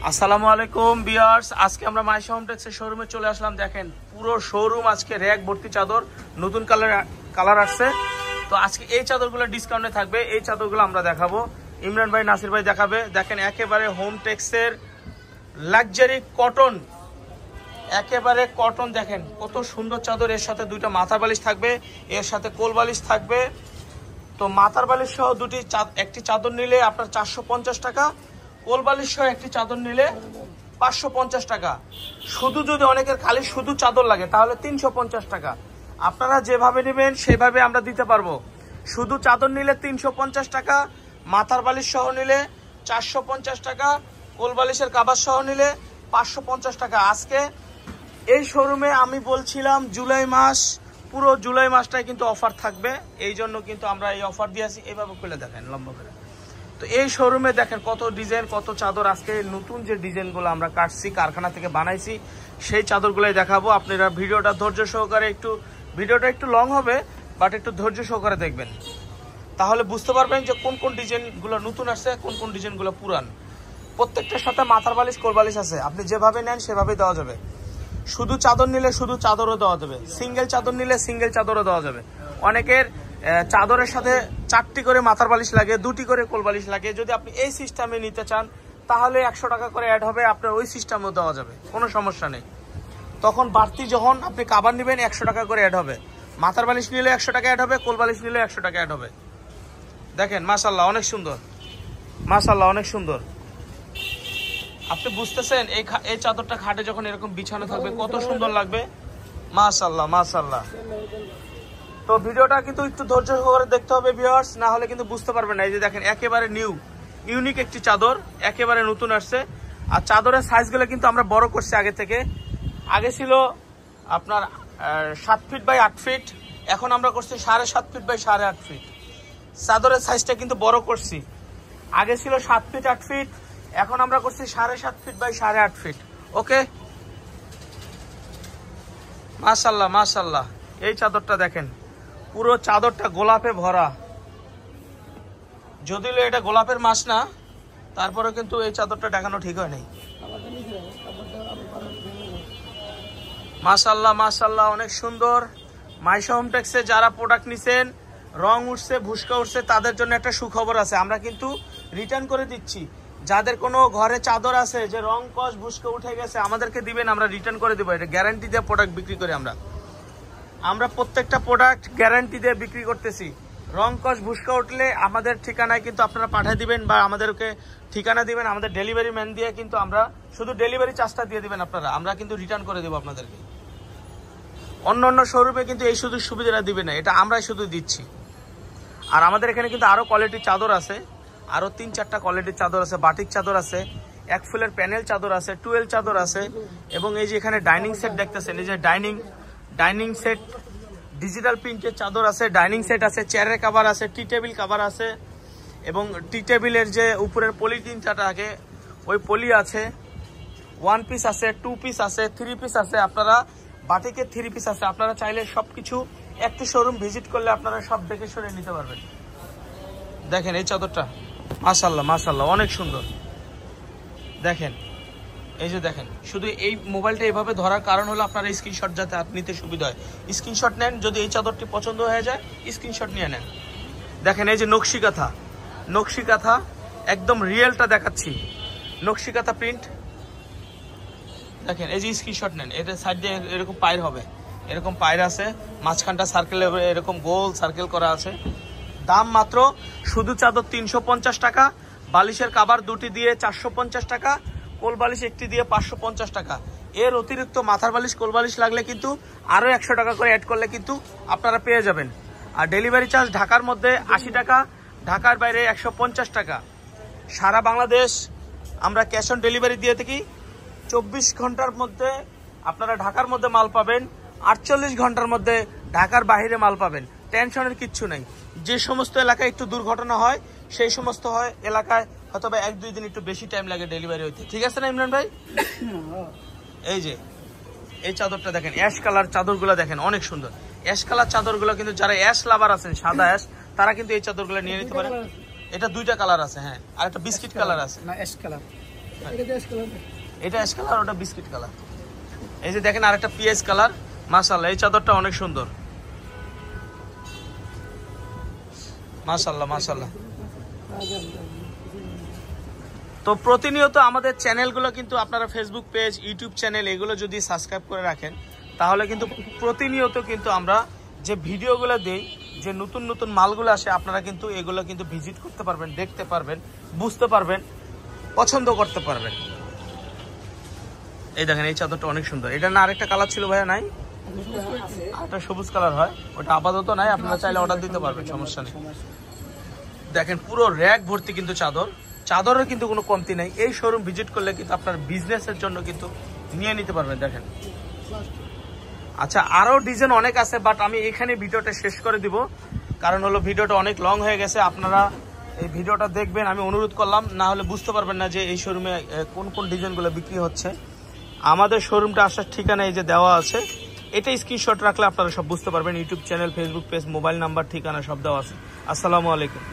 আসসালামু আলাইকুম ভিউয়ার্স, আজকে আমরা মাইশা হোম টেক্সের শোরুমে চলে আসলাম। দেখেন পুরো শোরুম আজকে র‍্যাক ভর্তি চাদর, নতুন কালার আসছে। তো আজকে এই চাদরগুলো ডিসকাউন্টে থাকবে। এই চাদরগুলো আমরা দেখাবো, ইমরান ভাই নাসির ভাই দেখাবে। দেখেন একেবারে হোম টেক্সের লাক্সারি কটন, একেবারে কটন। দেখেন কত সুন্দর চাদর। এর সাথে দুইটা মাথার বালিশ থাকবে, এর সাথে কোল বালিশ থাকবে। তো মাথার বালিশ সহ একটি চাদর নিলে আপনার 450 টাকা, কোল বালিশ সহ একটি চাদর নিলে 550 টাকা। শুধু যদি অনেকের খালি শুধু চাদর লাগে তাহলে 350 টাকা। আপনারা যেভাবে নেবেন সেভাবে আমরা দিতে পারবো। শুধু চাদর নিলে 350 টাকা, মাথার বালিশ সহ নিলে 450 টাকা, কোল বালিশের কাভার সহ নিলে 550 টাকা। আজকে এই শোরুমে আমি বলছিলাম জুলাই মাস, পুরো জুলাই মাসটাই কিন্তু অফার থাকবে। এই জন্য কিন্তু আমরা এই অফার দিয়েছি। এইভাবে খুলে দেখেন লম্বা করে। তো এই শোরুমে দেখেন কত ডিজাইন, কত চাদর। আজকে নতুন যে ডিজাইনগুলো আমরা কাটছি, কারখানা থেকে বানাইছি, সেই চাদরগুলোই দেখাবো। আপনারা ভিডিওটা ধৈর্য সহকারে ভিডিওটা একটু লং হবে, বাট একটু ধৈর্য সহকারে দেখবেন, তাহলে বুঝতে পারবেন যে কোন কোন ডিজাইনগুলো নতুন আসছে, কোন কোন ডিজাইনগুলো পুরান। প্রত্যেকটার সাথে মাথার বালিশ, কোল বালিশ আছে। আপনি যেভাবে নেন সেভাবে দেওয়া যাবে। শুধু চাদর নিলে শুধু চাদরও দেওয়া যাবে, সিঙ্গেল চাদর নিলে সিঙ্গেল চাদরও দেওয়া যাবে। অনেকের চাদরের সাথে 4টি করে মাথার বালিশ লাগে, 2টি করে কোল বালিশ লাগে। যদি আপনি এই সিস্টেমে নিতে চান তাহলে 100 টাকা করে অ্যাড হবে, আপনার ওই সিস্টেমেও দেওয়া যাবে, কোনো সমস্যা নেই। তখন বাড়তি যখন আপনি কাভার নেবেন 100 টাকা করে অ্যাড হবে। মাথার বালিশ নিলে 100 টাকা অ্যাড হবে, কোল বালিশ নিলে 100 টাকা অ্যাড হবে। দেখেন মাশাআল্লাহ অনেক সুন্দর, মাশাআল্লাহ অনেক সুন্দর। আপনি বুঝতেছেন এই চাদরটা খাটে যখন এরকম বিছানো থাকবে কত সুন্দর লাগবে। মাশাআল্লাহ মাশাআল্লাহ। তো ভিডিওটা কিন্তু একটু ধৈর্য সহকারে দেখতে হবে ভিউয়ার্স, না হলে কিন্তু বুঝতে পারবেন না। এই যে দেখেন একেবারে ইউনিক একটি চাদর, একেবারে নতুন আসছে। আর চাদরের সাইজগুলো কিন্তু আমরা বড় করছি আগে থেকে। আগে ছিল আপনার 7 ফিট বাই 8 ফিট, এখন আমরা করছি 7.5 ফিট বাই 8.5 ফিট। চাদরের সাইজটা কিন্তু বড় করছি। আগে ছিল 7 ফিট 8 ফিট, এখন আমরা করছি 7.5 ফিট বাই 8.5 ফিট। ওকে, মাশাআল্লাহ মাশাআল্লাহ। এই চাদরটা দেখেন, পুরো চাদরটা গোলাপে ভরা। যদিও এটা গোলাপের মাস না, তারপরে কিন্তু এই চাদরটা দেখানো ঠিক হয় নাই। মাশাআল্লাহ মাশাআল্লাহ অনেক সুন্দর। মাইশা হোম টেক্সে যারা প্রোডাক্ট নিছেন, রং উঠছে, ভুসকা উঠছে, তাদের জন্য একটা সুখবর আছে। আমরা কিন্তু রিটার্ন করে দিচ্ছি। যাদের কোনো ঘরে চাদর আছে যে রং কস ভুসকা উঠে গেছে, আমাদেরকে দিবেন, আমরা রিটার্ন করে দেবো। এটা গ্যারান্টি দিয়ে প্রোডাক্ট বিক্রি করি আমরা প্রত্যেকটা প্রোডাক্ট গ্যারান্টি দিয়ে বিক্রি করতেছি। রং কস ভুসকা উঠলে আমাদের ঠিকানায় কিন্তু আপনারা পাঠিয়ে দিবেন, বা আমাদেরকে ঠিকানা দিবেন, আমাদের ডেলিভারি ম্যান দিয়ে কিন্তু আমরা শুধু ডেলিভারি চার্জটা দিয়ে দিবেন আপনারা, আমরা কিন্তু রিটার্ন করে দেবো আপনাদেরকে। অন্য শোরুমে কিন্তু এই শুধু সুবিধাটা দিবে না, এটা আমরাই শুধু দিচ্ছি। আর আমাদের এখানে কিন্তু আরো কোয়ালিটির চাদর আছে, আরো 3-4টা কোয়ালিটির চাদর আছে। বাটিক চাদর আছে, 1 ফুলের প্যানেল চাদর আছে, 12 চাদর আছে। এবং এই যে এখানে ডাইনিং সেট দেখতেছেন, এই যে ডাইনিং সেট, ডিজিটাল প্রিন্টের চাদর আছে, ডাইনিং সেট আছে, চেয়ারের কভার আছে, টি টেবিল কভার আছে। এবং টি টেবিলের যে উপরের পলিথিনটা থাকে ওই পলি আছে। 1 পিস আছে, 2 পিস আছে, 3 পিস আছে। আপনারা বাটিকের 3 পিস আছে। আপনারা চাইলে সবকিছু একটি শোরুম ভিজিট করলে আপনারা সব দেখে শুনে নিতে পারবেন। দেখেন এই চাদরটা মাশাআল্লাহ মাশাআল্লাহ অনেক সুন্দর। দেখেন এই যে দেখেন, শুধু এই মোবাইলটা এভাবে ধরার কারণ হলো আপনারা স্ক্রিনশট যাতে নিতে সুবিধা হয়। স্ক্রিনশট নেন, যদি এই চাদরটি পছন্দ হয়ে যায় স্ক্রিনশট নিয়ে নেন। দেখেন এই যে নকশি কাঁথা একদম রিয়েলটা দেখাচ্ছি, নকশি কাঁথা প্রিন্ট। দেখেন এই যে স্ক্রিনশট নেন, এটা সাইড দিয়ে এরকম পায়ের হবে, এরকম পায়ের আছে, মাঝখানটা সার্কেল এরকম গোল সার্কেল করা আছে। দাম মাত্র শুধু চাদর 350 টাকা, বালিশের কাভার 2টি দিয়ে 450 টাকা, কোল বালিশ 1টি দিয়ে 550 টাকা। এর অতিরিক্ত মাথার বালিশ, কোল বালিশ লাগলে কিন্তু আরো 100 টাকা করে অ্যাড করলে কিন্তু আপনারা পেয়ে যাবেন। আর ডেলিভারি চার্জ ঢাকার মধ্যে 80 টাকা, ঢাকার বাইরে 150 টাকা। সারা বাংলাদেশ আমরা ক্যাশ অন ডেলিভারি দিয়ে থাকি। 24 ঘন্টার মধ্যে আপনারা ঢাকার মধ্যে মাল পাবেন, 48 ঘন্টার মধ্যে ঢাকার বাইরে মাল পাবেন। টেনশনের কিচ্ছু নেই। যে সমস্ত এলাকায় একটু দুর্ঘটনা হয় সেই সমস্ত এলাকায় হয়তো 1-2 দিন একটু বেশি টাইম লাগে ডেলিভারি হইতে। ঠিক আছে না ইমরান ভাই? এই যে এই চাদরটা দেখেন, অ্যাশ কালার চাদরগুলো দেখেন অনেক সুন্দর। অ্যাশ কালার চাদরগুলো কিন্তু যারা অ্যাশ লাভার আছেন, সাদা অ্যাশ, তারা কিন্তু এই চাদরগুলো নিয়ে নিতে পারেন। এটা 2টা কালার আছে, হ্যাঁ, আর একটা বিস্কিট কালার আছে। না অ্যাশ কালার, এটা অ্যাশ কালার, ওটা বিস্কিট কালার। এই যে দেখেন আরেকটা পিএস কালার, মাশাআল্লাহ এই চাদরটা অনেক সুন্দর, মাশাআল্লাহ মাশাআল্লাহ। তো প্রতিনিয়ত আমাদের চ্যানেলগুলো কিন্তু আপনারা ফেসবুক পেজ, ইউটিউব চ্যানেল এগুলো যদি সাবস্ক্রাইব করে রাখেন, তাহলে কিন্তু প্রতিনিয়ত কিন্তু আমরা যে ভিডিওগুলো দেই, যে নতুন নতুন মালগুলো আসে, আপনারা কিন্তু এগুলো কিন্তু ভিজিট করতে পারবেন, দেখতে পারবেন, বুঝতে পারবেন, পছন্দ করতে পারবেন। এই দেখেন এই চাদরটা অনেক সুন্দর। এটা না আরেকটা কালার ছিল ভাইয়া? নাই, আরেকটা সবুজ কালার হয়, ওটা আপাতত নাই, আপনারা চাইলে অর্ডার দিতে পারবেন, সমস্যা নেই। দেখেন পুরো র‍্যাক ভর্তি কিন্তু চাদর, চাদরের কিন্তু কোনো কমতি নেই। এই শোরুম ভিজিট করলে কিন্তু আপনার বিজনেসের জন্য কিন্তু নিয়ে নিতে পারবেন। দেখেন আচ্ছা, আরও ডিজাইন অনেক আছে, বাট আমি এখানে ভিডিওটা শেষ করে দিব, কারণ হলো ভিডিওটা অনেক লং হয়ে গেছে। আপনারা এই ভিডিওটা দেখবেন, আমি অনুরোধ করলাম, না হলে বুঝতে পারবেন না যে এই শোরুমে কোন কোন ডিজাইনগুলো বিক্রি হচ্ছে। আমাদের শোরুমটা আসার ঠিকানা এই যে দেওয়া আছে, এটা স্ক্রিনশট রাখলে আপনারা সব বুঝতে পারবেন। YouTube channel, Facebook page, mobile number, ঠিকানা সব দেওয়া আছে। আসসালামু আলাইকুম।